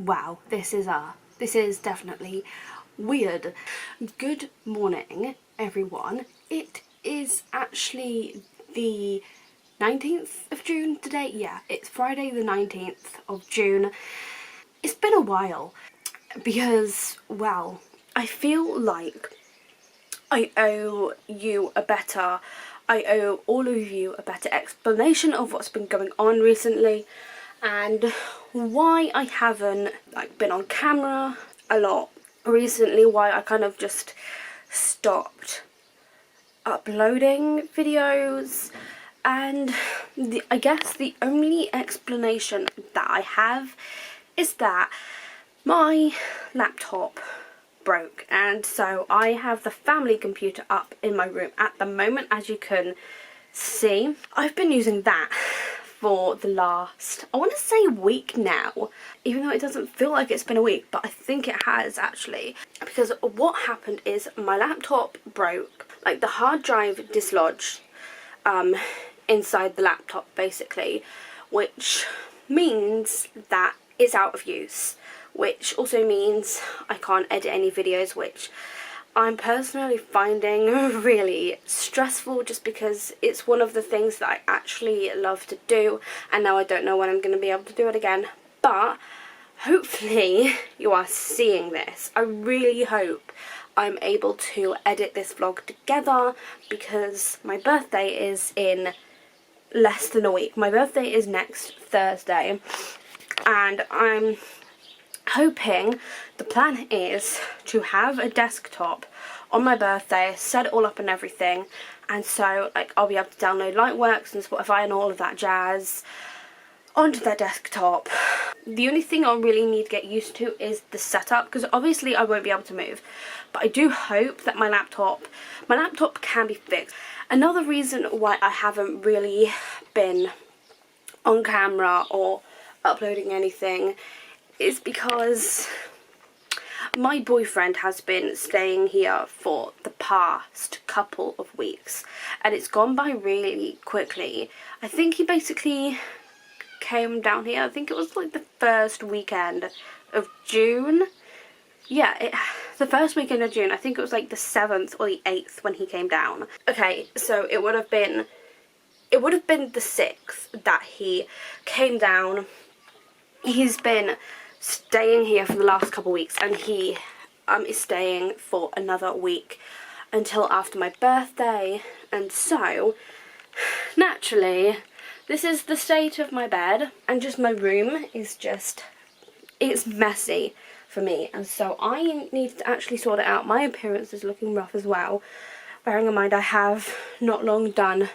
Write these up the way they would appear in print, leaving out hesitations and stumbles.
Wow, this is definitely weird. Good morning, everyone. It is actually the 19th of June today. Yeah, it's Friday the 19th of June. It's been a while because, well, I feel like I owe all of you a better explanation of what's been going on recently and why I haven't been on camera a lot recently, why I kind of just stopped uploading videos. And I guess the only explanation that I have is that my laptop broke, and so I have the family computer up in my room at the moment, as you can see. I've been using that for the last, I want to say, week now, even though it doesn't feel like it's been a week, but I think it has actually, because what happened is my laptop broke, like the hard drive dislodged inside the laptop basically, which means that it's out of use, which also means I can't edit any videos, which I'm personally finding really stressful, just because it's one of the things that I actually love to do, and now I don't know when I'm going to be able to do it again. But hopefully you are seeing this. I really hope I'm able to edit this vlog together, because my birthday is in less than a week. My birthday is next Thursday, and I'm hoping, the plan is to have a desktop on my birthday, set it all up and everything, and so I'll be able to download Lightworks and Spotify and all of that jazz onto that desktop. The only thing I really need to get used to is the setup, because obviously I won't be able to move, but I do hope that my laptop can be fixed. Another reason why I haven't really been on camera or uploading anything is because my boyfriend has been staying here for the past couple of weeks, and it's gone by really quickly. I think he basically came down here, I think it was like the first weekend of June. Yeah, the first weekend of June. I think it was like the 7th or the 8th when he came down. Okay, so it would have been the 6th that he came down. He's been staying here for the last couple of weeks, and he is staying for another week until after my birthday. And so naturally, this is the state of my bed, and just my room is it's messy for me, and so I need to actually sort it out. My appearance is looking rough as well, bearing in mind I have not long done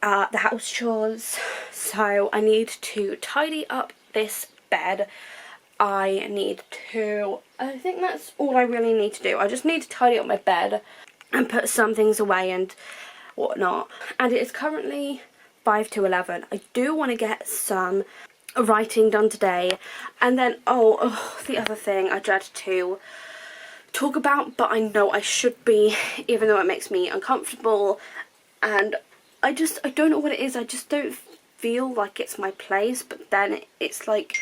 the house chores, so I need to tidy up this bed. I think that's all I really need to do. I just need to tidy up my bed and put some things away and whatnot. And it is currently 5 to 11. I do want to get some writing done today, and then the other thing I dread to talk about, but I know I should be, even though it makes me uncomfortable, and I don't know what it is. I just don't feel like it's my place, but then it's like,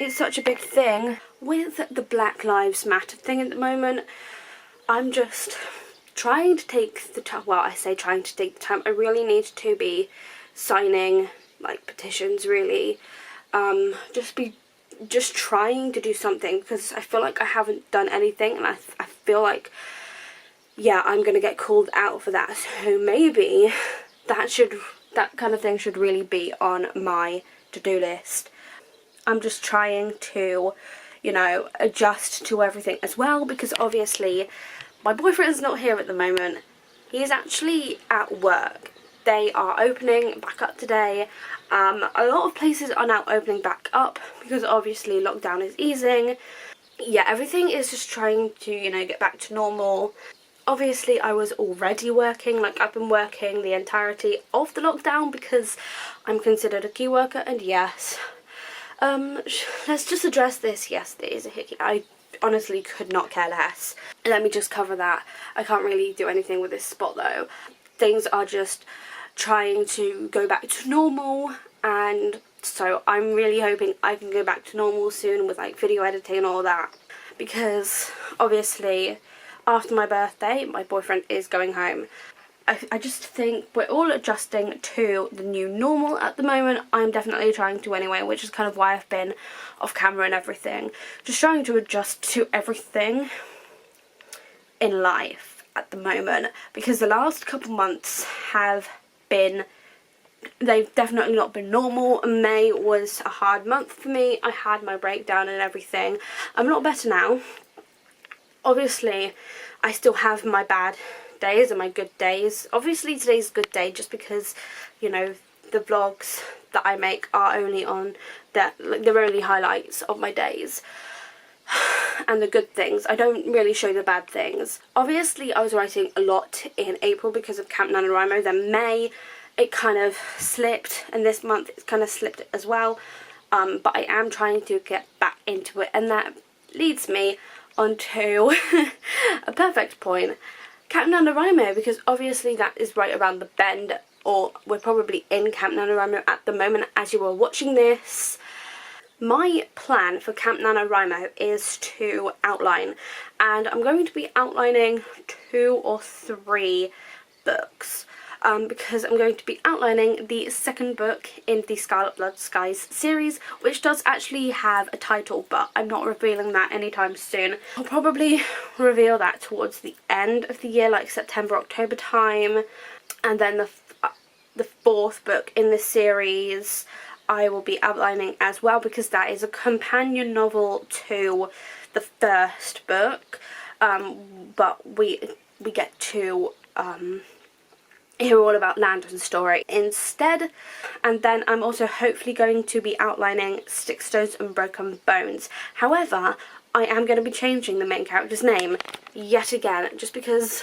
it's such a big thing with the Black Lives Matter thing at the moment. I'm just trying to take the time. Well, I say trying to take the time. I really need to be signing petitions, really. Just trying to do something, because I feel like I haven't done anything, and I feel like, yeah, I'm gonna get called out for that. So maybe that kind of thing should really be on my to-do list. I'm just trying to, adjust to everything as well, because obviously my boyfriend's not here at the moment. He's actually at work. They are opening back up today. A lot of places are now opening back up because obviously lockdown is easing. Yeah, everything is just trying to, get back to normal. Obviously I was already working, I've been working the entirety of the lockdown because I'm considered a key worker, and yes, let's just address this. Yes, there is a hickey. I honestly could not care less. Let me just cover that. I can't really do anything with this spot though. Things are just trying to go back to normal, and So I'm really hoping I can go back to normal soon with like video editing and all that, because obviously after my birthday my boyfriend is going home. I just think we're all adjusting to the new normal at the moment. I'm definitely trying to anyway, which is kind of why I've been off camera and everything. Just trying to adjust to everything in life at the moment, because the last couple months have been, they've definitely not been normal. May was a hard month for me. I had my breakdown and everything. I'm a lot better now. Obviously I still have my bad days and my good days. Obviously today's a good day just because, you know, the vlogs that I make are only on that, like, they're only highlights of my days and the good things. I don't really show the bad things. Obviously I was writing a lot in April because of Camp NaNoWriMo. Then May it kind of slipped, and this month it's kind of slipped as well, but I am trying to get back into it, and that leads me onto a perfect point, Camp NaNoWriMo, because obviously that is right around the bend, or we're probably in Camp NaNoWriMo at the moment as you are watching this. My plan for Camp NaNoWriMo is to outline, and I'm going to be outlining 2 or 3 books, because I'm going to be outlining the second book in the Scarlet Blood Skies series, which does actually have a title, but I'm not revealing that anytime soon. I'll probably reveal that towards the end of the year, like September, October time. And then the 4th book in this series I will be outlining as well, because that is a companion novel to the first book, but we get to hear all about Landon's story instead. And then I'm also hopefully going to be outlining Sticks, Stones and Broken Bones. However, I am going to be changing the main character's name yet again, just because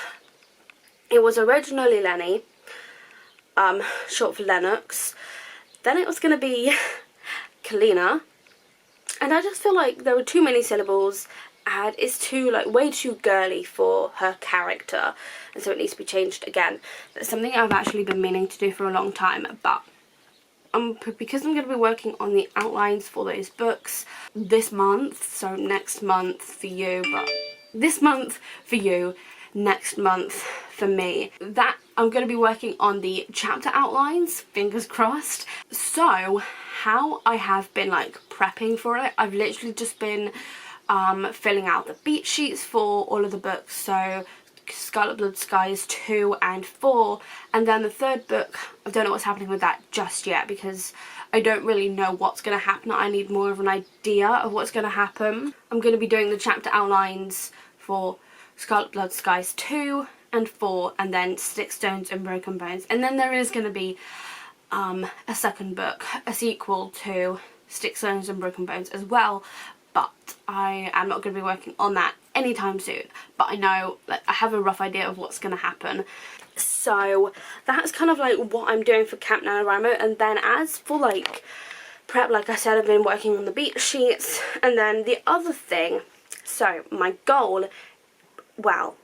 it was originally Lenny, short for Lennox. Then it was going to be Kalina, and I just feel like there were too many syllables and it's too, like, way too girly for her character, and so it needs to be changed again. That's something I've actually been meaning to do for a long time, but because I'm going to be working on the outlines for those books this month, so next month for you, but this month for you, next month for me, that I'm going to be working on the chapter outlines, fingers crossed. So how I have been like prepping for it, I've literally just been filling out the beat sheets for all of the books, so Scarlet Blood Skies 2 and 4, and then the 3rd book, I don't know what's happening with that just yet because I don't really know what's going to happen. I need more of an idea of what's going to happen. I'm going to be doing the chapter outlines for Scarlet Blood Skies 2 and 4, and then Sticks, Stones and Broken Bones, and then there is going to be a 2nd book, a sequel to Sticks, Stones and Broken Bones as well, but I am not going to be working on that anytime soon. But I know, like, I have a rough idea of what's going to happen. So that's kind of like what I'm doing for Camp NaNoWriMo. And then as for like prep, like I said, I've been working on the beat sheets. And then the other thing, so my goal, well,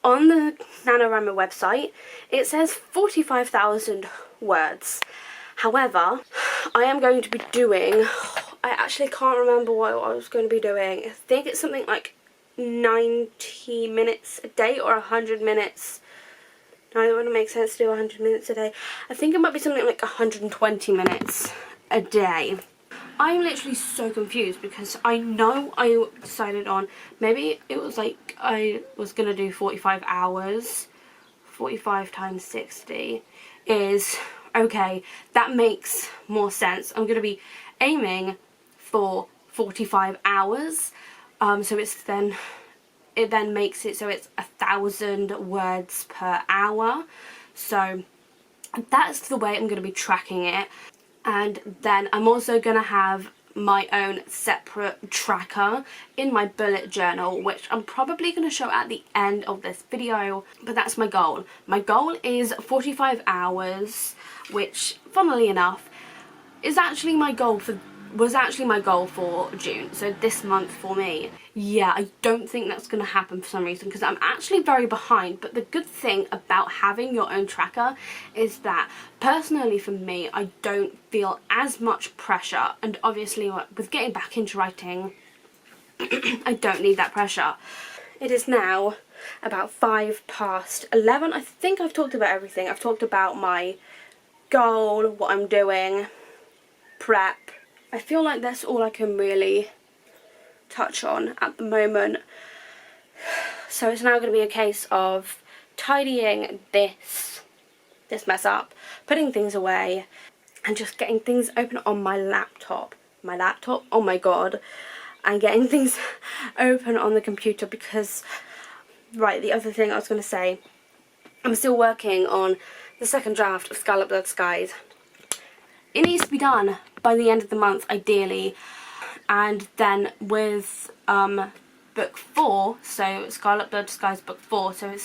on the NaNoWriMo website it says 45,000 words. However, I am going to be doing, I actually can't remember what I was going to be doing. I think it's something like 90 minutes a day or 100 minutes. No, it wouldn't make sense to do 100 minutes a day. I think it might be something like 120 minutes a day. I'm literally so confused because I know I decided on, maybe it was like I was going to do 45 hours. 45 times 60 is, okay, that makes more sense. I'm going to be aiming for 45 hours. So it then makes it so it's 1,000 words per hour. So that's the way I'm going to be tracking it. And then I'm also going to have my own separate tracker in my bullet journal, which I'm probably going to show at the end of this video, but that's my goal. My goal is 45 hours, which, funnily enough, was actually my goal for June. So this month for me yeah, I don't think that's going to happen for some reason, because I'm actually very behind. But the good thing about having your own tracker is that, personally for me, I don't feel as much pressure. And obviously with getting back into writing, I don't need that pressure. It is now about 11:05. I think I've talked about everything. I've talked about my goal, what I'm doing, prep. I feel like that's all I can really touch on at the moment. So it's now going to be a case of tidying this mess up, putting things away, and just getting things open on my laptop. Oh my god. And getting things open on the computer, because, right, the other thing I was going to say, I'm still working on the second draft of Scarlet Blood Skies. It needs to be done by the end of the month, ideally. And then with book 4, so Scarlet Blood Skies book 4, so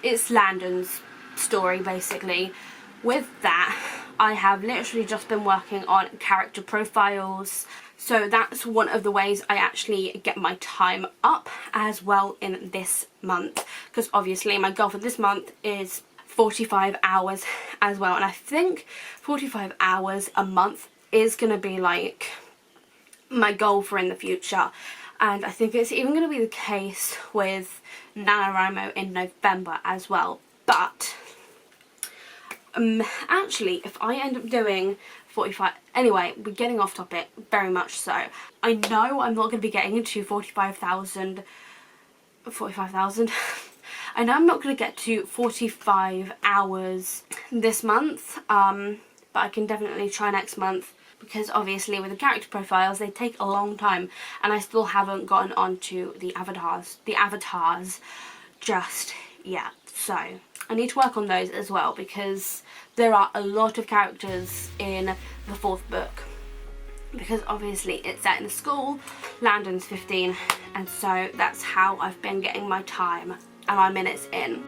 it's Landon's story basically. With that, I have literally just been working on character profiles. So that's one of the ways I actually get my time up as well in this month, because obviously my goal for this month is 45 hours as well, and I think 45 hours a month is going to be like my goal for in the future. And I think it's even going to be the case with NaNoWriMo in November as well. But actually, if I end up doing 45, anyway, we're getting off topic very much so. I know I'm not going to be getting into 45,000 I know I'm not going to get to 45 hours this month, but I can definitely try next month, because obviously with the character profiles they take a long time, and I still haven't gotten onto the avatars just yet. So I need to work on those as well, because there are a lot of characters in the 4th book, because obviously it's set in a school. Landon's 15, and so that's how I've been getting my time and my minutes in.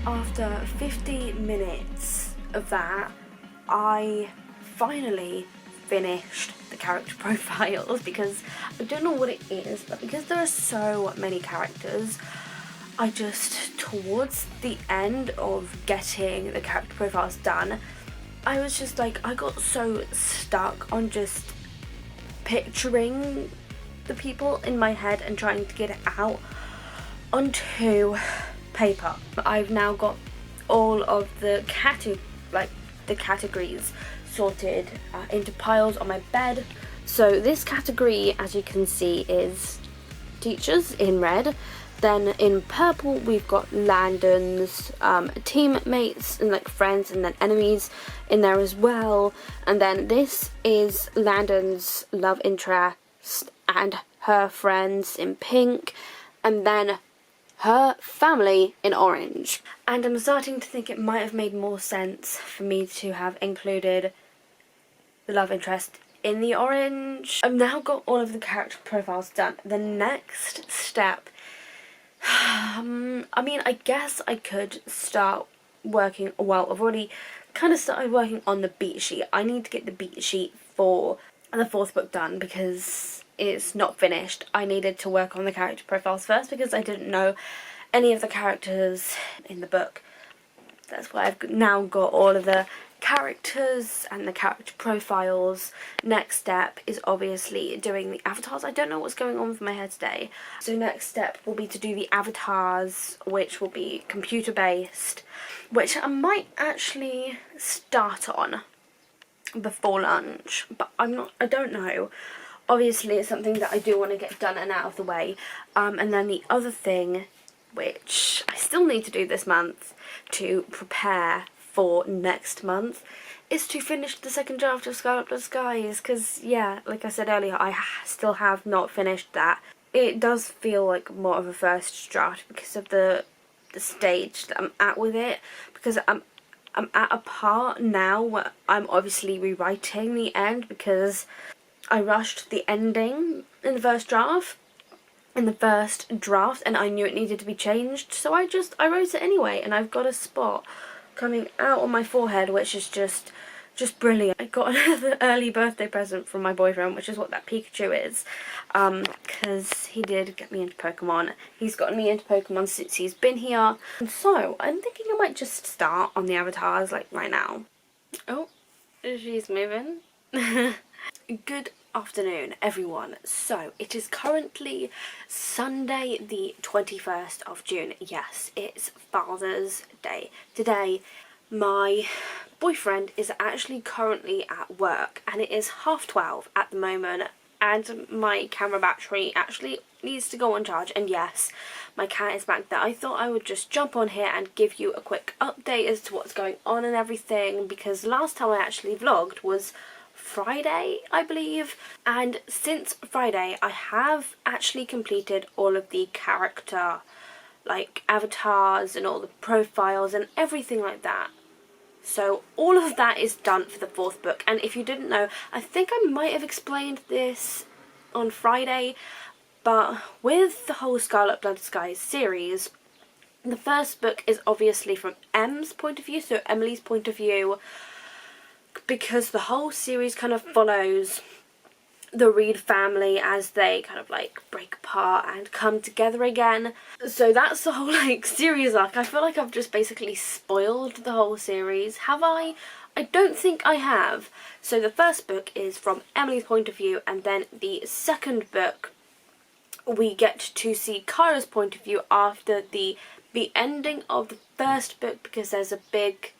After 50 minutes of that, I finally finished the character profiles, because I don't know what it is, but because there are so many characters, I just, towards the end of getting the character profiles done, I was just like, I got so stuck on just picturing the people in my head and trying to get it out onto paper. I've now got all of the categories sorted into piles on my bed. So this category, as you can see, is teachers in red. Then in purple we've got Landon's teammates and like friends and then enemies in there as well. And then this is Landon's love interest and her friends in pink, and then her family in orange. And I'm starting to think it might have made more sense for me to have included the love interest in the orange. I've now got all of the character profiles done. The next step, I mean, I guess I could start working, well, I've already kind of started working on the beat sheet. I need to get the beat sheet for the 4th book done because it's not finished. I needed to work on the character profiles first because I didn't know any of the characters in the book. That's why I've now got all of the characters and the character profiles. Next step is obviously doing the avatars. I don't know what's going on with my head today. So next step will be to do the avatars, which will be computer based, which I might actually start on before lunch, but I don't know. Obviously it's something that I do want to get done and out of the way. And then the other thing, which I still need to do this month to prepare for next month, is to finish the 2nd draft of Scarlet Blood Skies, because yeah, like I said earlier, I still have not finished that. It does feel like more of a first draft because of the stage that I'm at with it, because I'm at a part now where I'm obviously rewriting the end because I rushed the ending in the first draft, and I knew it needed to be changed, so I wrote it anyway, and I've got a spot coming out on my forehead which is just brilliant. I got another early birthday present from my boyfriend, which is what that Pikachu is, because he did get me into Pokemon. He's gotten me into Pokemon since he's been here, and so I'm thinking I might just start on the avatars like right now. Oh, she's moving. Good afternoon everyone. So it is currently Sunday the 21st of June. Yes, it's Father's Day today. My boyfriend is actually currently at work and it is 12:30 at the moment, and my camera battery actually needs to go on charge, and yes, my cat is back there. I thought I would just jump on here and give you a quick update as to what's going on and everything, because last time I actually vlogged was Friday, I believe, and since Friday I have actually completed all of the character like avatars and all the profiles and everything like that. So all of that is done for the 4th book, and if you didn't know, I think I might have explained this on Friday, but with the whole Scarlet Blood Skies series, the 1st book is obviously from Em's point of view, so Emilee's point of view, because the whole series kind of follows the Read family as they kind of like break apart and come together again. So that's the whole like series arc. I feel like I've just basically spoiled the whole series. Have I? I don't think I have. So the 1st book is from Emilee's point of view, and then the 2nd book we get to see Kyra's point of view after the ending of the 1st book, because there's a big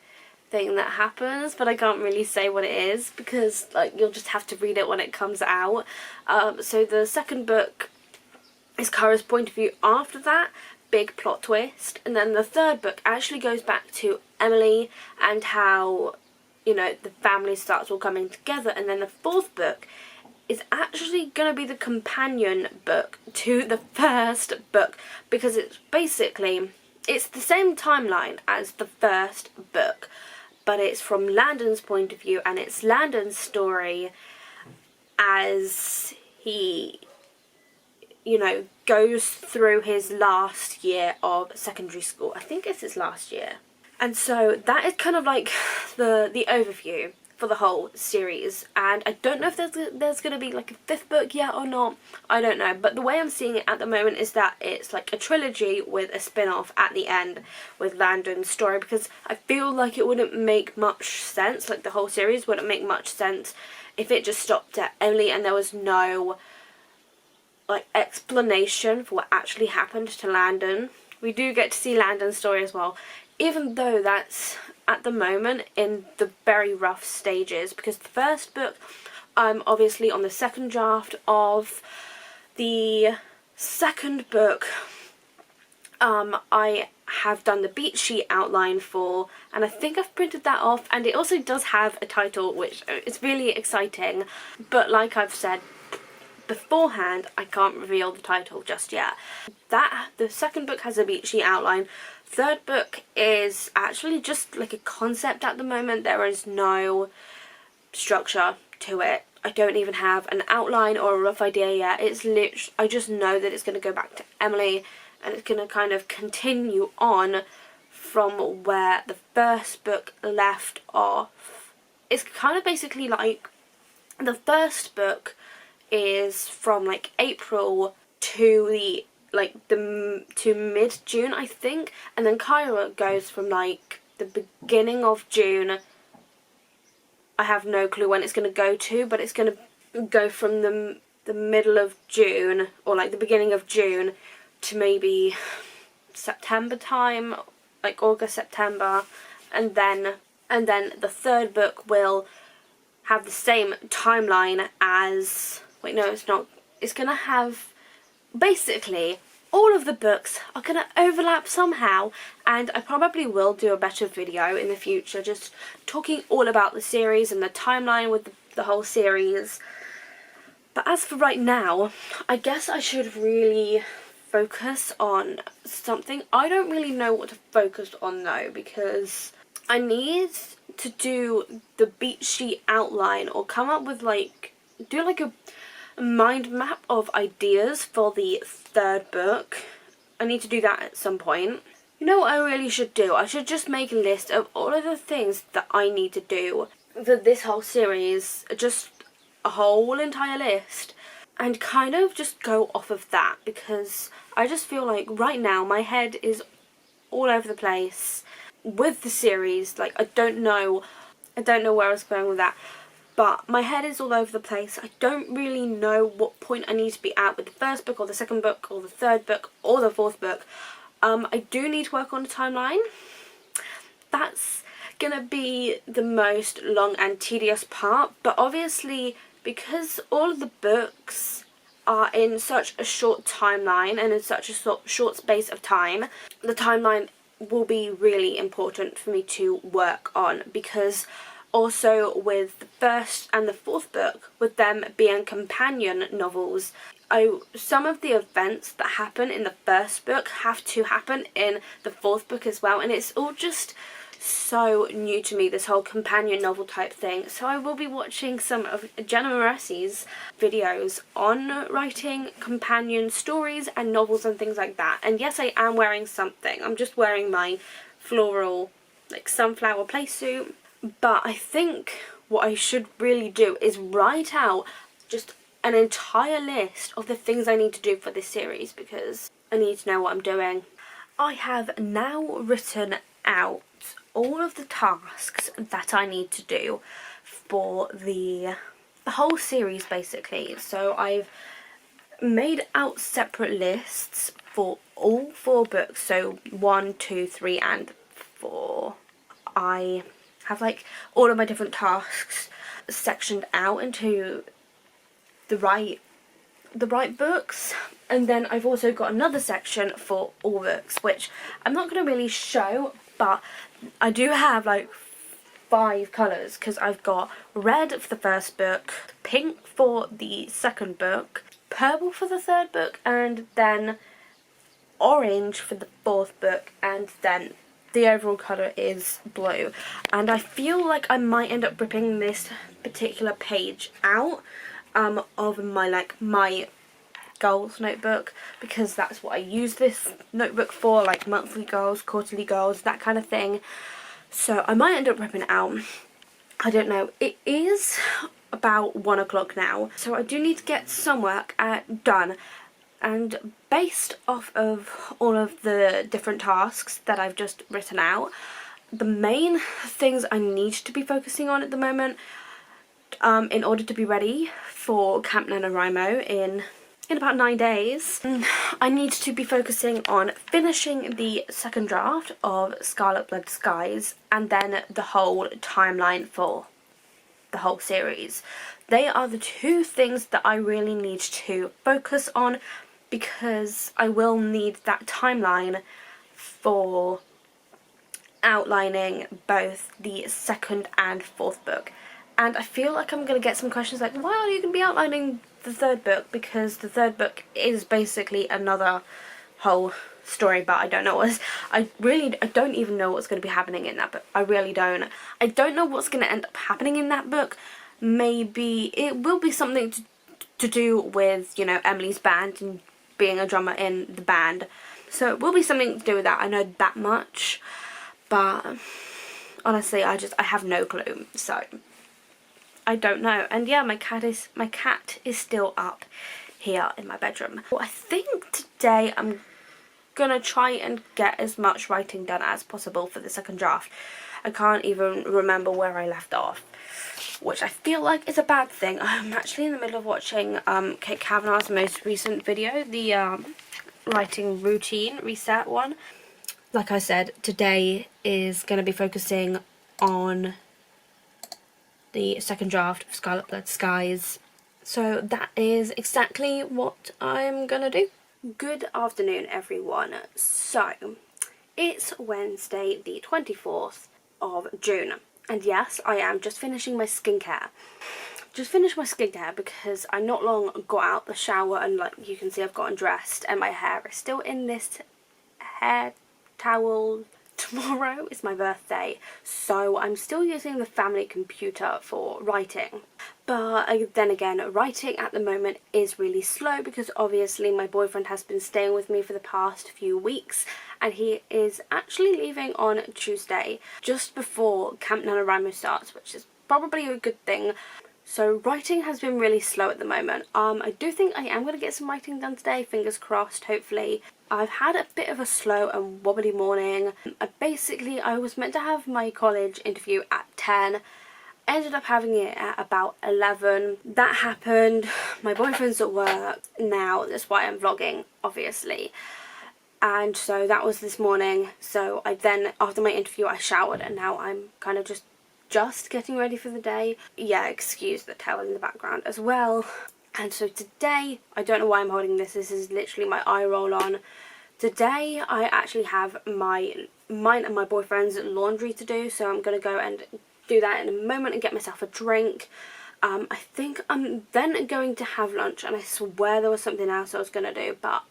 thing that happens, but I can't really say what it is because like you'll just have to read it when it comes out. So the 2nd book is Kyra's point of view after that big plot twist, and then the 3rd book actually goes back to Emilee and how, you know, the family starts all coming together, and then the 4th book is actually going to be the companion book to the 1st book, because it's basically, it's the same timeline as the 1st book, but it's from Landon's point of view, and it's Landon's story as he, you know, goes through his last year of secondary school. I think it's his last year. And so that is kind of like the overview for the whole series, and I don't know if there's going to be like a 5th book yet or not, I don't know, but the way I'm seeing it at the moment is that it's like a trilogy with a spin-off at the end with Landon's story, because I feel like it wouldn't make much sense, like the whole series wouldn't make much sense if it just stopped at Emilee and there was no like explanation for what actually happened to Landon. We do get to see Landon's story as well, even though that's at the moment in the very rough stages, because the 1st book, I'm obviously on the 2nd draft of. The 2nd book I have done the beat sheet outline for, and I think I've printed that off, and it also does have a title, which is really exciting, but like I've said beforehand, I can't reveal the title just yet. The second book has a beat sheet outline. Third book is actually just like a concept at the moment. There is no structure to it. I don't even have an outline or a rough idea yet. It's literally, I just know that it's going to go back to Emilee, and it's going to kind of continue on from where the first book left off. It's kind of basically like the first book is from like April to to mid-June, I think, and then Kyra goes from like the beginning of June. I have no clue when it's going to go to, but it's going to go from the middle of June, or like the beginning of June, to maybe September time, like August, September, and then the third book will have the same timeline as, wait, no, it's not. It's going to have, basically, all of the books are going to overlap somehow, and I probably will do a better video in the future just talking all about the series and the timeline with the whole series. But as for right now, I guess I should really focus on something. I don't really know what to focus on though, because I need to do the beat sheet outline, or come up with do like a mind map of ideas for the third book. I need to do that at some point. You know what I really should do? I should just make a list of all of the things that I need to do for this whole series, just a whole entire list, and kind of just go off of that, because I just feel like right now my head is all over the place with the series. Like, I don't know where I was going with that, but my head is all over the place. I don't really know what point I need to be at with the first book, or the second book, or the third book, or the fourth book. I do need to work on a timeline. That's gonna be the most long and tedious part, but obviously because all of the books are in such a short timeline and in such a short space of time, the timeline will be really important for me to work on, because also with the first and the fourth book, with them being companion novels, some of the events that happen in the first book have to happen in the fourth book as well, and it's all just so new to me, this whole companion novel type thing. So I will be watching some of Jenna Moressi's videos on writing companion stories and novels and things like that. And yes, I am wearing something. I'm just wearing my floral, like, sunflower playsuit. But I think what I should really do is write out just an entire list of the things I need to do for this series, because I need to know what I'm doing. I have now written out all of the tasks that I need to do for the whole series, basically. So I've made out separate lists for all 4 books, so 1, 2, 3 and 4. I have like all of my different tasks sectioned out into the right books, and then I've also got another section for all books, which I'm not going to really show, but I do have like 5 colours, because I've got red for the first book, pink for the second book, purple for the third book, and then orange for the fourth book, and then the overall colour is blue. And I feel like I might end up ripping this particular page out of my goals notebook, because that's what I use this notebook for, like monthly goals, quarterly goals, that kind of thing. So I might end up ripping it out. I don't know. It is about 1 o'clock now, so I do need to get some work done. And based off of all of the different tasks that I've just written out, the main things I need to be focusing on at the moment, in order to be ready for Camp NaNoWriMo in about 9 days, I need to be focusing on finishing the second draft of Scarlet Blood Skies, and then the whole timeline for the whole series. They are the 2 things that I really need to focus on, because I will need that timeline for outlining both the second and fourth book. And I feel like I'm going to get some questions like, why are you going to be outlining the third book? Because the third book is basically another whole story, but I don't know what I don't even know what's going to be happening in that book. I really don't. I don't know what's going to end up happening in that book. Maybe it will be something to do with, you know, Emilee's band and being a drummer in the band. So it will be something to do with that. I know that much. But honestly, I have no clue. So I don't know. And yeah, my cat is still up here in my bedroom. Well, I think today I'm gonna try and get as much writing done as possible for the second draft. I can't even remember where I left off, which I feel like is a bad thing. I'm actually in the middle of watching Kate Kavanagh's most recent video, the writing routine reset one. Like I said, today is going to be focusing on the second draft of Scarlet Blood Skies. So that is exactly what I'm going to do. Good afternoon, everyone. So, it's Wednesday the 24th of June. And yes, I am just finishing my skincare. Just finished my skincare because I not long got out the shower and, like you can see, I've gotten dressed and my hair is still in this hair towel. Tomorrow is my birthday, so I'm still using the family computer for writing. But then again, writing at the moment is really slow because obviously my boyfriend has been staying with me for the past few weeks and he is actually leaving on Tuesday, just before Camp NaNoWriMo starts, which is probably a good thing. So writing has been really slow at the moment. I do think I am going to get some writing done today, fingers crossed, hopefully. I've had a bit of a slow and wobbly morning. Basically, I was meant to have my college interview at 10. Ended up having it at about 11. That happened. My boyfriend's at work now. That's why I'm vlogging, obviously. And so that was this morning. So I then, after my interview, I showered and now I'm kind of just getting ready for the day. Yeah, excuse the tail in the background as well. And so today, I don't know why I'm holding this. This is literally my eye roll on. Today, I actually have mine and my boyfriend's laundry to do. So I'm going to go and do that in a moment and get myself a drink. I think I'm then going to have lunch. And I swear there was something else I was going to do. But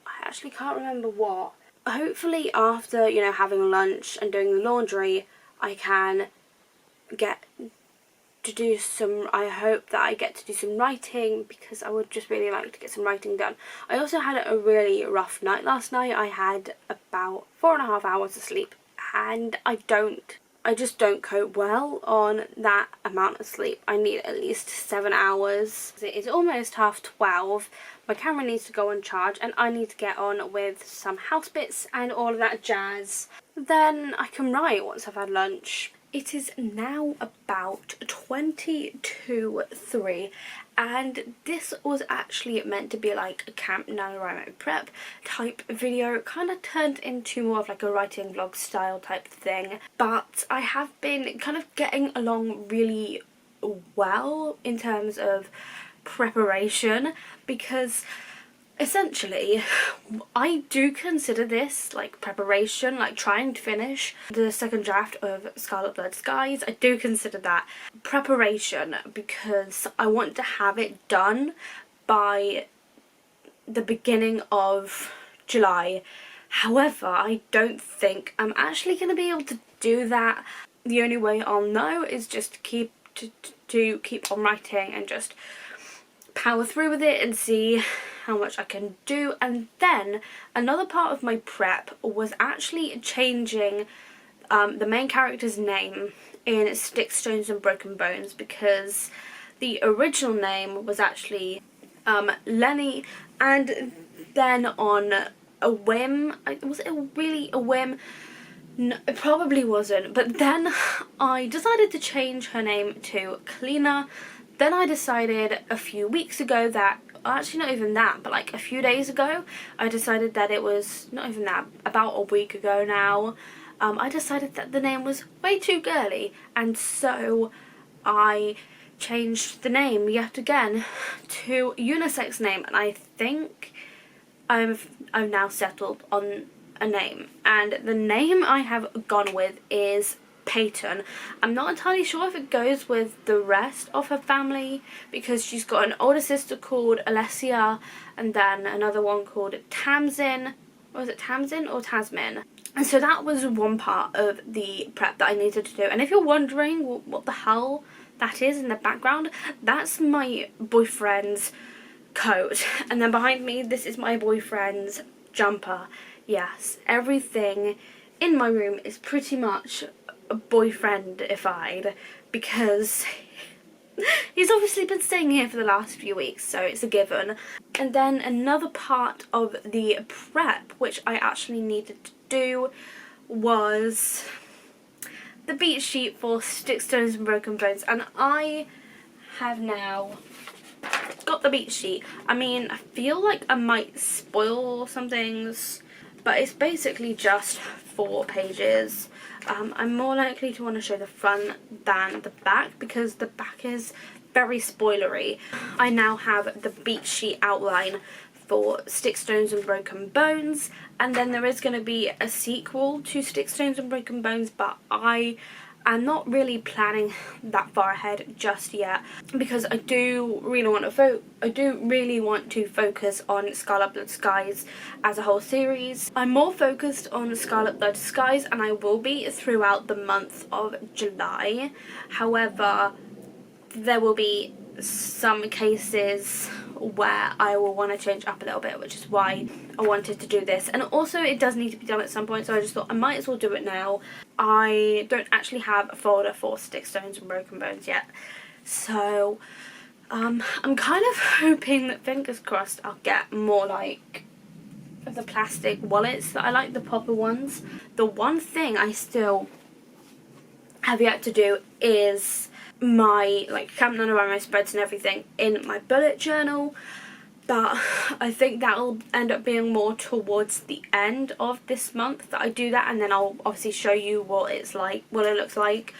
I actually can't remember what. Hopefully after, you know, having lunch and doing the laundry, I can get to do some, I hope that I get to do some writing because I would just really like to get some writing done. I also had a really rough night last night. I had about 4.5 hours of sleep and I just don't cope well on that amount of sleep. I need at least 7 hours. It is almost 12:30. My camera needs to go on charge and I need to get on with some house bits and all of that jazz. Then I can write once I've had lunch. It is now about 22:03 and this was actually meant to be like a Camp NaNoWriMo prep type video. It kind of turned into more of like a writing vlog style type thing, but I have been kind of getting along really well in terms of preparation because essentially, I do consider this like preparation, like trying to finish the second draft of Scarlet Blood Skies. I do consider that preparation because I want to have it done by the beginning of July. However, I don't think I'm actually going to be able to do that. The only way I'll know is just to keep on writing and just power through with it and see how much I can do. And then another part of my prep was actually changing the main character's name in Sticks, Stones and Broken Bones because the original name was actually Lenny, and then on a whim, was it really a whim? No, it probably wasn't, but then I decided to change her name to Cleaner. Then I decided a few weeks ago that, actually not even that, but like a few days ago, I decided that it was, not even that, about a week ago now, I decided that the name was way too girly, and so I changed the name yet again to unisex name, and I think I've now settled on a name, and the name I have gone with is Peyton. I'm not entirely sure if it goes with the rest of her family, because she's got an older sister called Alessia, and then another one called Tamsin. Was it Tamsin or Tasmin? And so that was one part of the prep that I needed to do. And if you're wondering what the hell that is in the background, that's my boyfriend's coat. And then behind me, this is my boyfriend's jumper. Yes, everything in my room is pretty much boyfriendified, because he's obviously been staying here for the last few weeks, so it's a given. And then another part of the prep which I actually needed to do was the beat sheet for Sticks, Stones and Broken Bones, and I have now got the beat sheet. I mean, I feel like I might spoil some things, but it's basically just 4 pages. I'm more likely to want to show the front than the back, because the back is very spoilery. I now have the beat sheet outline for Sticks, Stones and Broken Bones, and then there is going to be a sequel to Sticks, Stones and Broken Bones, but I am not really planning that far ahead just yet, because I do really want to focus on Scarlet Blood Skies as a whole series. I'm more focused on Scarlet Blood Skies, and I will be throughout the month of July. However, there will be some cases where I will want to change up a little bit, which is why I wanted to do this. And also it does need to be done at some point, so I just thought I might as well do it now. I don't actually have a folder for Sticks, Stones and Broken Bones yet, so I'm kind of hoping that, fingers crossed, I'll get more like the plastic wallets that I like, the popper ones. The one thing I still have yet to do is my like Camp NaNoWriMo spreads and everything in my bullet journal, but I think that'll end up being more towards the end of this month that I do that, and then I'll obviously show you what it's like, what it looks like,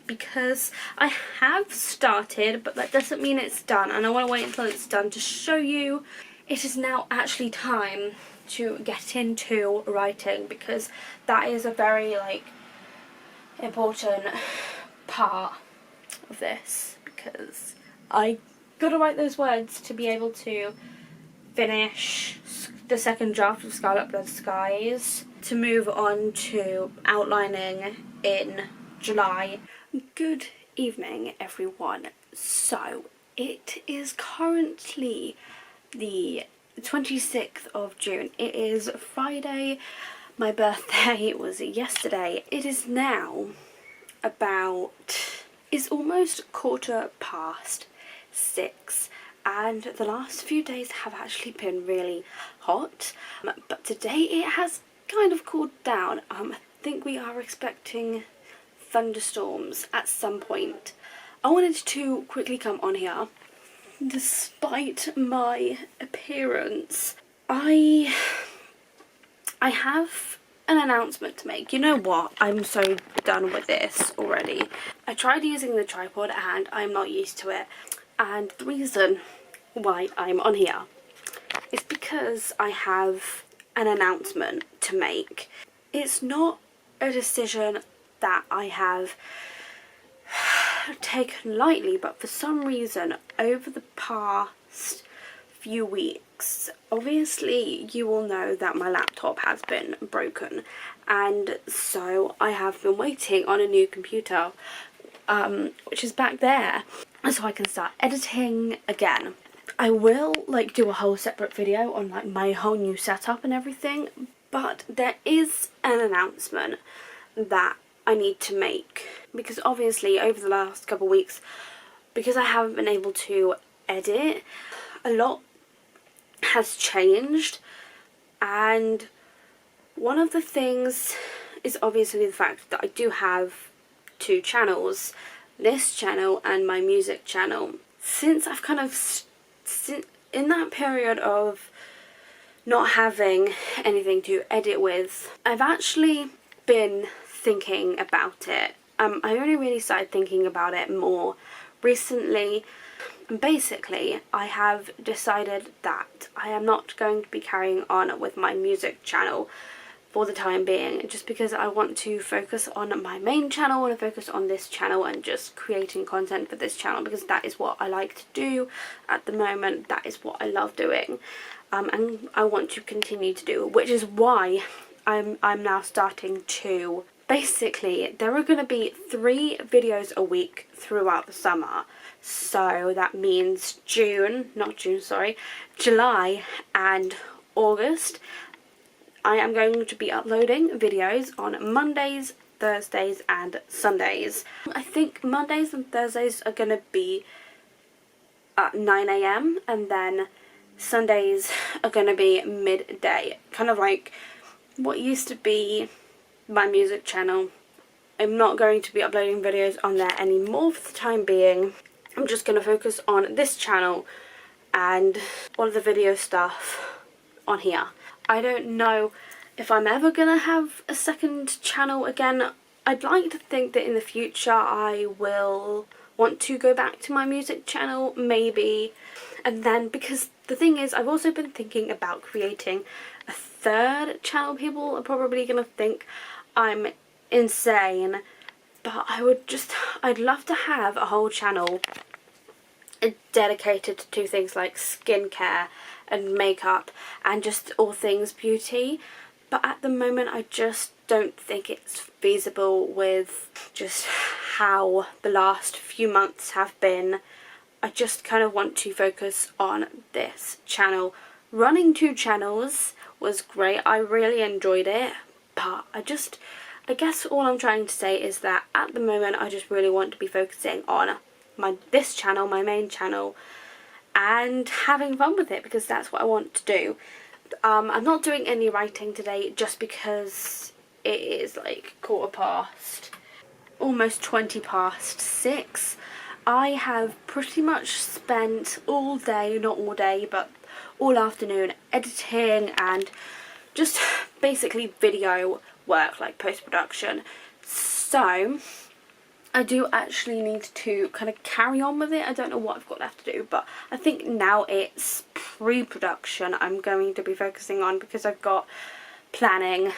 because I have started, but that doesn't mean it's done, and I want to wait until it's done to show you. It is now actually time to get into writing, because that is a very like important part of this, because I gotta write those words to be able to finish the second draft of Scarlet Blood Skies, to move on to outlining in July. Good evening, everyone. So it is currently the 26th of June. It is Friday. My birthday was yesterday. It is now it's almost 6:15, and the last few days have actually been really hot, but today it has kind of cooled down. I think we are expecting thunderstorms at some point. I wanted to quickly come on here. Despite my appearance, I have an announcement to make. You know what? I'm so done with this already. I tried using the tripod and I'm not used to it. And the reason why I'm on here is because I have an announcement to make. It's not a decision that I have taken lightly, but for some reason over the past few weeks, obviously you all know that my laptop has been broken, and so I have been waiting on a new computer, which is back there, so I can start editing again. I will like do a whole separate video on like my whole new setup and everything, but there is an announcement that I need to make, because obviously over the last couple of weeks, because I haven't been able to edit, a lot has changed, and one of the things is obviously the fact that I do have 2 channels, this channel and my music channel. Since I've kind of in that period of not having anything to edit with, I've actually been thinking about it. I only really started thinking about it more recently. And basically, I have decided that I am not going to be carrying on with my music channel for the time being, just because I want to focus on my main channel. I want to focus on this channel and just creating content for this channel, because that is what I like to do at the moment. That is what I love doing, and I want to continue to do, which is why I'm now starting to, basically there are going to be 3 videos a week throughout the summer. So that means July and August. I am going to be uploading videos on Mondays, Thursdays and Sundays. I think Mondays and Thursdays are going to be at 9 AM and then Sundays are going to be midday. Kind of like what used to be my music channel. I'm not going to be uploading videos on there anymore for the time being. I'm just going to focus on this channel and all of the video stuff on here. I don't know if I'm ever going to have a second channel again. I'd like to think that in the future I will want to go back to my music channel, maybe. And then, because the thing is, I've also been thinking about creating a 3rd channel. People are probably going to think I'm insane, but I'd love to have a whole channel dedicated to things like skincare and makeup and just all things beauty. But at the moment I just don't think it's feasible with just how the last few months have been. I just kind of want to focus on this channel. Running 2 channels was great, I really enjoyed it, but I guess all I'm trying to say is that at the moment I just really want to be focusing on this channel, my main channel, and having fun with it, because that's what I want to do. I'm not doing any writing today just because it is like almost 20 past 6. I have pretty much spent all day, not all day, but all afternoon editing and just basically video work, like post-production. So I do actually need to kind of carry on with it. I don't know what I've got left to do, but I think now it's pre-production I'm going to be focusing on, because I've got planning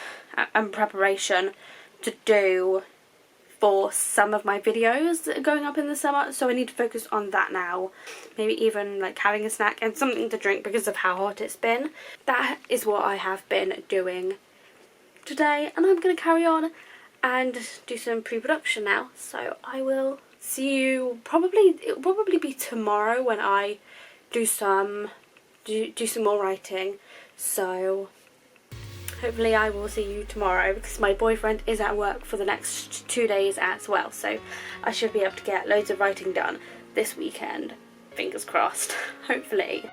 and preparation to do for some of my videos that are going up in the summer, so I need to focus on that now. Maybe even like having a snack and something to drink because of how hot it's been. That is what I have been doing today, and I'm going to carry on and do some pre-production now. So I will see you it'll probably be tomorrow when I do some more writing. So hopefully I will see you tomorrow, because my boyfriend is at work for the next 2 days as well, so I should be able to get loads of writing done this weekend. Fingers crossed, hopefully.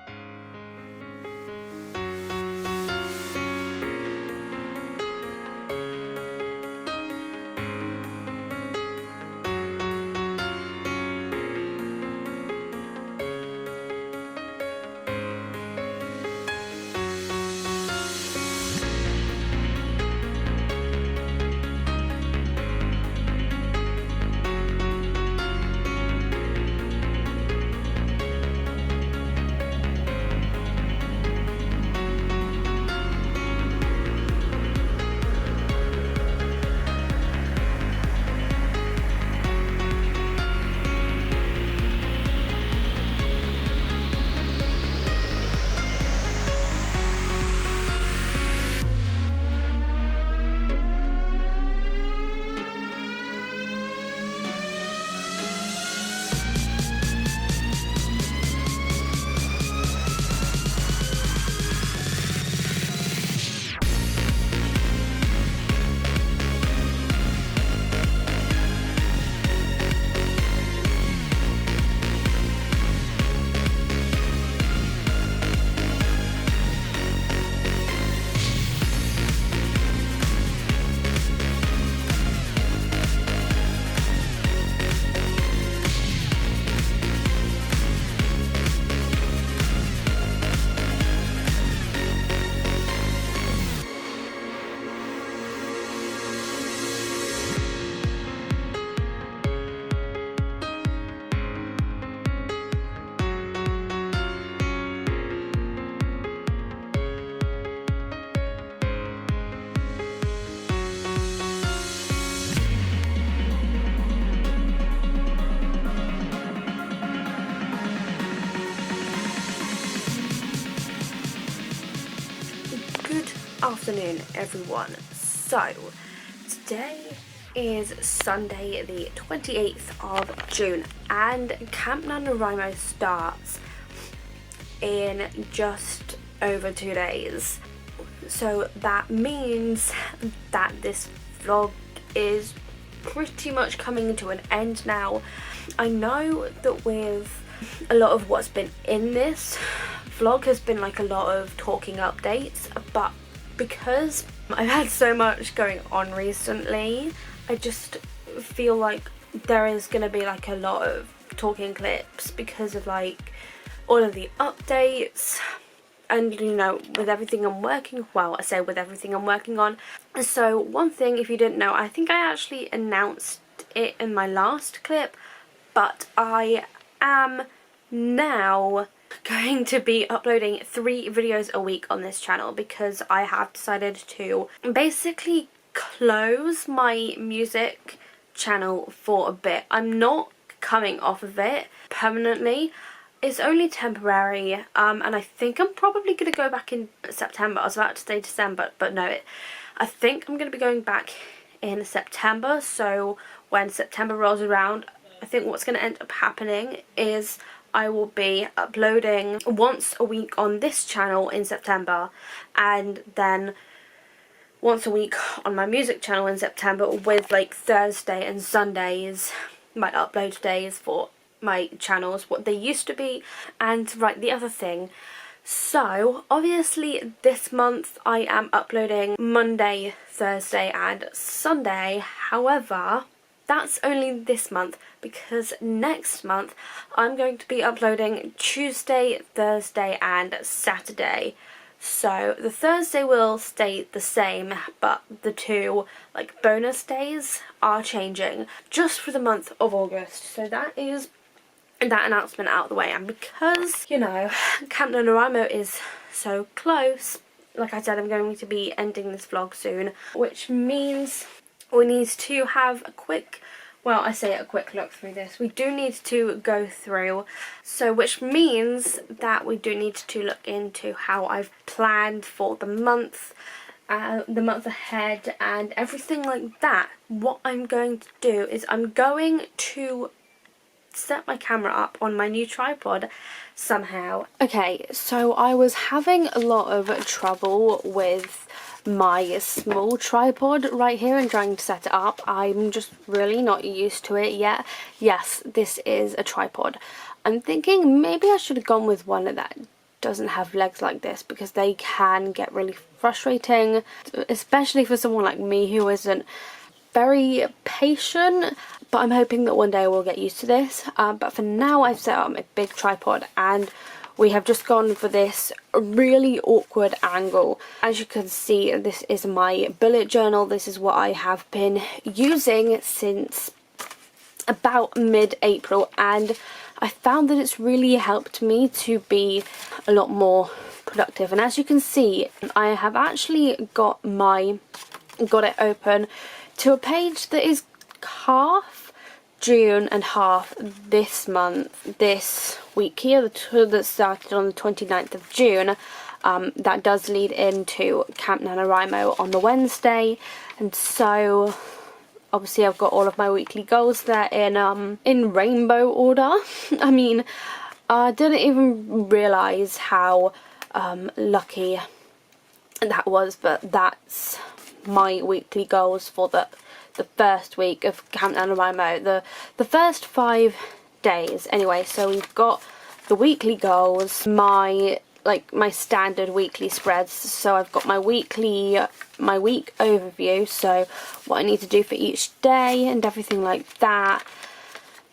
afternoon, everyone. So today is Sunday the 28th of June and Camp NaNoWriMo starts in just over 2 days. So that means that this vlog is pretty much coming to an end now. I know that with a lot of what's been in this vlog has been like a lot of talking updates, but because I've had so much going on recently, I just feel like there is going to be like a lot of talking clips because of like all of the updates and, you know, with everything I'm working, well, I say with everything I'm working on. So one thing, if you didn't know, I think I actually announced it in my last clip, but I am now going to be uploading 3 videos a week on this channel because I have decided to basically close my music channel for a bit. I'm not coming off of it permanently. It's only temporary, and I think I'm probably going to go back in September. I was about to say December, but no, I think I'm going to be going back in September. So when September rolls around, I think what's going to end up happening is I will be uploading once a week on this channel in September, and then once a week on my music channel in September, with like Thursday and Sundays my upload days for my channels, what they used to be. And right, the other thing, so obviously this month I am uploading Monday, Thursday and Sunday. However, that's only this month, because next month I'm going to be uploading Tuesday, Thursday and Saturday. So the Thursday will stay the same, but the 2 like bonus days are changing just for the month of August. So that is that announcement out of the way. And because, you know, Camp NaNoWriMo is so close, like I said, I'm going to be ending this vlog soon, which means we need to have a quick, well, I say a quick look through this. We do need to go through, so which means that we do need to look into how I've planned for the month ahead and everything like that. What I'm going to do is I'm going to set my camera up on my new tripod somehow. Okay, so I was having a lot of trouble with my small tripod right here and trying to set it up. I'm just really not used to it yet. Yes, this is a tripod. I'm thinking maybe I should have gone with one that doesn't have legs like this, because they can get really frustrating, especially for someone like me who isn't very patient. But I'm hoping that one day I will get used to this. But for now I've set up a big tripod and we have just gone for this really awkward angle. As you can see, this is my bullet journal. This is what I have been using since about mid-April, and I found that it's really helped me to be a lot more productive. And as you can see, I have actually got it open to a page that is half June and half this month, this week here, the tour that started on the 29th of June. That does lead into Camp NaNoWriMo on the Wednesday, and so obviously I've got all of my weekly goals there in rainbow order. I mean, I didn't even realise how lucky that was, but that's my weekly goals for the first week of Camp NaNoWriMo, the first 5 days anyway. So we've got the weekly goals, my standard weekly spreads. So I've got my week overview, so what I need to do for each day and everything like that.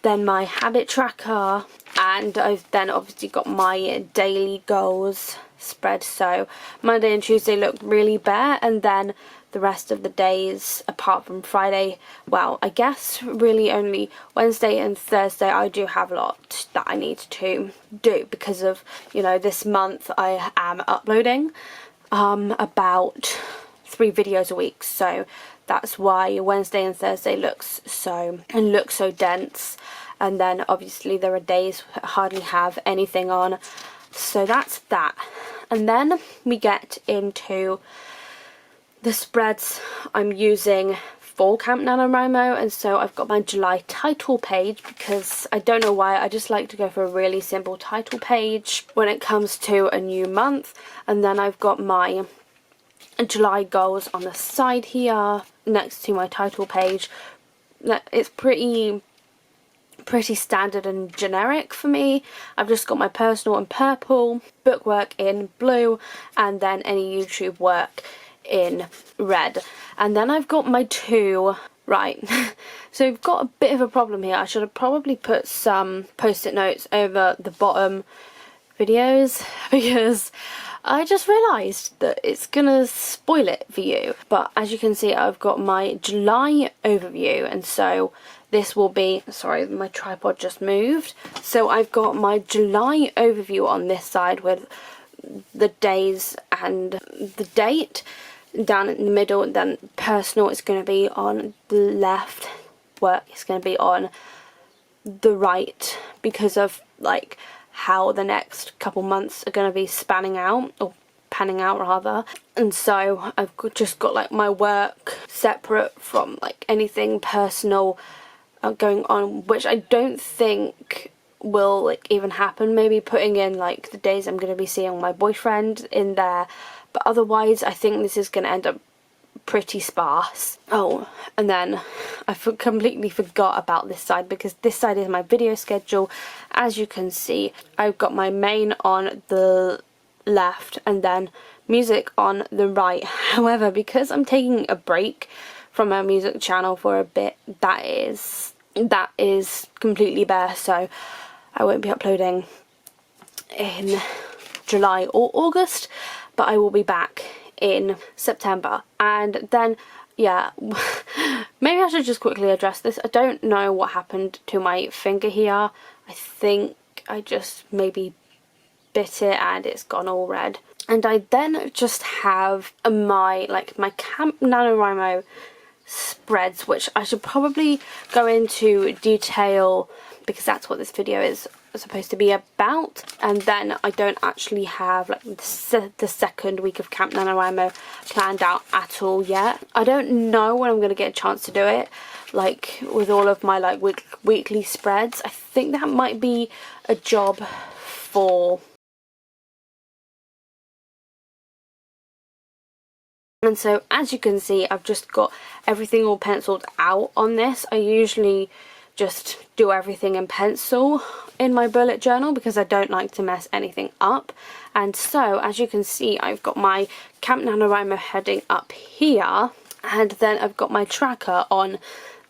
Then my habit tracker, and I've then obviously got my daily goals spread. So Monday and Tuesday look really bare, and then the rest of the days apart from Friday, well, I guess really only Wednesday and Thursday, I do have a lot that I need to do because of, you know, this month I am uploading about 3 videos a week, so that's why Wednesday and Thursday look so dense. And then obviously there are days I hardly have anything on, so that's that. And then we get into the spreads I'm using for Camp NaNoWriMo, and so I've got my July title page because I don't know why, I just like to go for a really simple title page when it comes to a new month. And then I've got my July goals on the side here next to my title page. It's pretty standard and generic for me. I've just got my personal in purple, bookwork in blue, and then any YouTube work in red. And then I've got my two, right, so we've got a bit of a problem here. I should have probably put some post-it notes over the bottom videos because I just realised that it's gonna spoil it for you. But as you can see, I've got my July overview, and so this will be, sorry, my tripod just moved. So I've got my July overview on this side with the days and the date down in the middle, and then personal is going to be on the left, work is going to be on the right, because of like how the next couple months are going to be spanning out, or panning out rather. And so I've just got like my work separate from like anything personal going on, which I don't think will like even happen. Maybe putting in like the days I'm going to be seeing my boyfriend in there, but otherwise I think this is going to end up pretty sparse. Oh, and then I completely forgot about this side, because this side is my video schedule. As you can see, I've got my main on the left and then music on the right. However, because I'm taking a break from my music channel for a bit, that is completely bare, so I won't be uploading in July or August, but I will be back in September. And then, yeah, maybe I should just quickly address this. I don't know what happened to my finger here. I think I just maybe bit it and it's gone all red. And I then just have my Camp NaNoWriMo spreads, which I should probably go into detail because that's what this video is supposed to be about. And then I don't actually have like the second week of Camp NaNoWriMo planned out at all yet. I don't know when I'm going to get a chance to do it, like with all of my like weekly spreads. I think that might be a job for... And so as you can see, I've just got everything all penciled out on this. I usually just do everything in pencil in my bullet journal because I don't like to mess anything up. And so as you can see, I've got my Camp NaNoWriMo heading up here, and then I've got my tracker on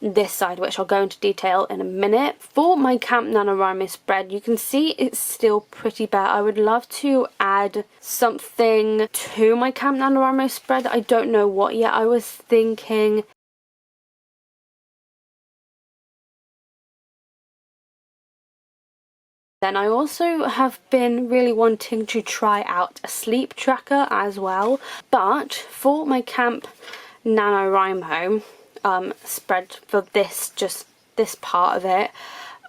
this side, which I'll go into detail in a minute. For my Camp NaNoWriMo spread, you can see it's still pretty bare. I would love to add something to my Camp NaNoWriMo spread. I don't know what yet. I was thinking... Then I also have been really wanting to try out a sleep tracker as well. But for my Camp NaNoWriMo spread, for this part of it,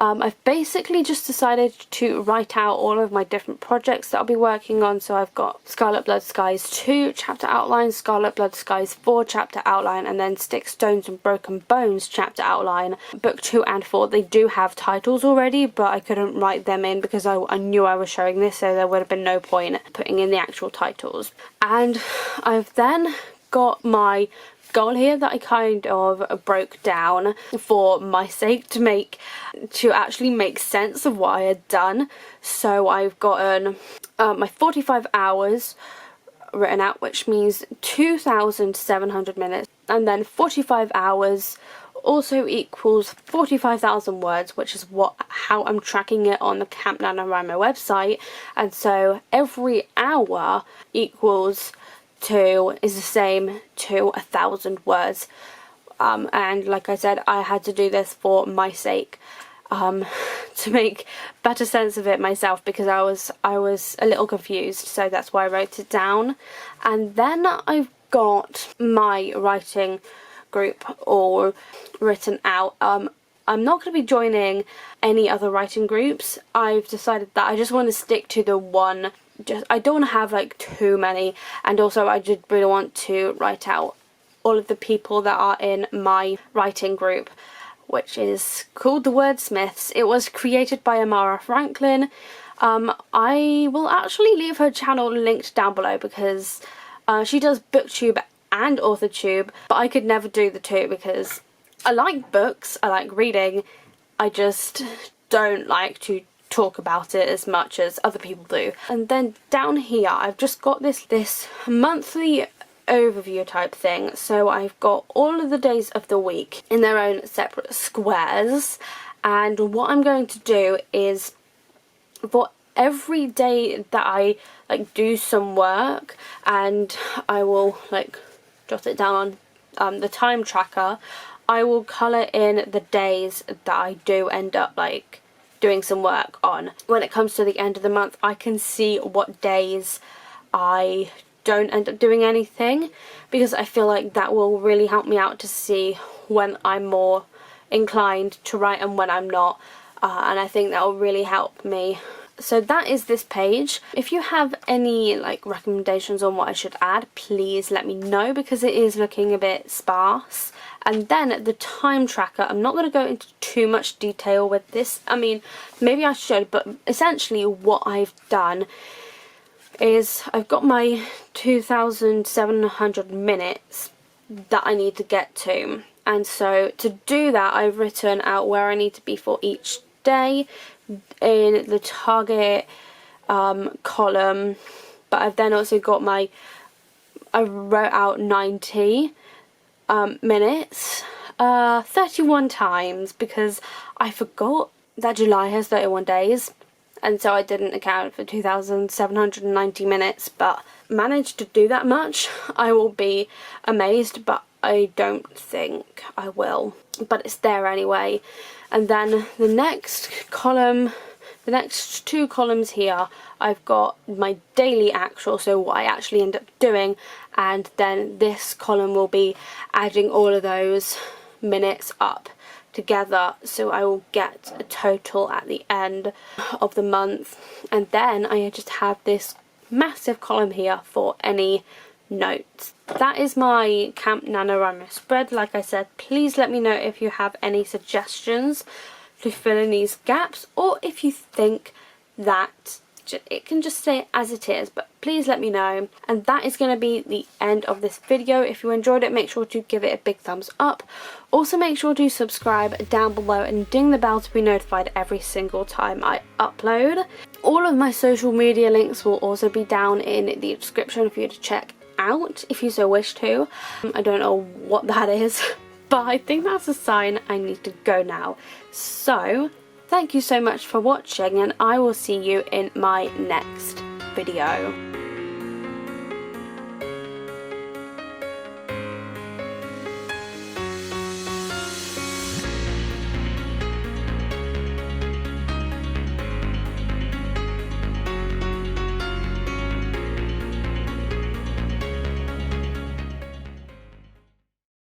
I've basically just decided to write out all of my different projects that I'll be working on. So I've got Scarlet Blood Skies 2 chapter outline, Scarlet Blood Skies 4 chapter outline, and then Sticks, Stones and Broken Bones chapter outline. Book 2 and 4, they do have titles already, but I couldn't write them in because I knew I was showing this, so there would have been no point putting in the actual titles. And I've then got my goal here that I kind of broke down for my sake to actually make sense of what I had done. So I've gotten my 45 hours written out, which means 2,700 minutes, and then 45 hours also equals 45,000 words, which is how I'm tracking it on the Camp NaNoWriMo website. And so every hour is the same to 1,000 words, and like I said, I had to do this for my sake, to make better sense of it myself, because I was a little confused, so that's why I wrote it down. And then I've got my writing group all written out. I'm not going to be joining any other writing groups. I've decided that I just want to stick to the one I don't want to have like too many, and also I just really want to write out all of the people that are in my writing group, which is called the Wordsmiths. It was created by Amara Franklin. I will actually leave her channel linked down below because she does booktube and authortube, but I could never do the two because I like books, I like reading, I just don't like to talk about it as much as other people do. And then down here I've just got this monthly overview type thing, so I've got all of the days of the week in their own separate squares, and what I'm going to do is for every day that I like do some work, and I will like jot it down on the time tracker, I will colour in the days that I do end up like doing some work on. When it comes to the end of the month, I can see what days I don't end up doing anything, because I feel like that will really help me out to see when I'm more inclined to write and when I'm not, and I think that will really help me. So that is this page. If you have any like recommendations on what I should add, please let me know, because it is looking a bit sparse. And then the time tracker, I'm not going to go into too much detail with this. I mean, maybe I should, but essentially what I've done is I've got my 2,700 minutes that I need to get to, and so to do that I've written out where I need to be for each day in the target column, but I've then also got I wrote out 90 minutes 31 times, because I forgot that July has 31 days, and so I didn't account for 2,790 minutes, but managed to do that much. I will be amazed, but I don't think I will. But it's there anyway. And then the next column, the next two columns here, I've got my daily actual, so what I actually end up doing, and then this column will be adding all of those minutes up together, so I will get a total at the end of the month. And then I just have this massive column here for any notes. That is my Camp NaNoWriMo spread. Like I said, please let me know if you have any suggestions to fill in these gaps, or if you think that it can just stay as it is, but please let me know. And that is going to be the end of this video. If you enjoyed it, make sure to give it a big thumbs up. Also make sure to subscribe down below and ding the bell to be notified every single time I upload. All of my social media links will also be down in the description for you to check out if you so wish to. I don't know what that is, but I think that's a sign I need to go now. So thank you so much for watching, and I will see you in my next video.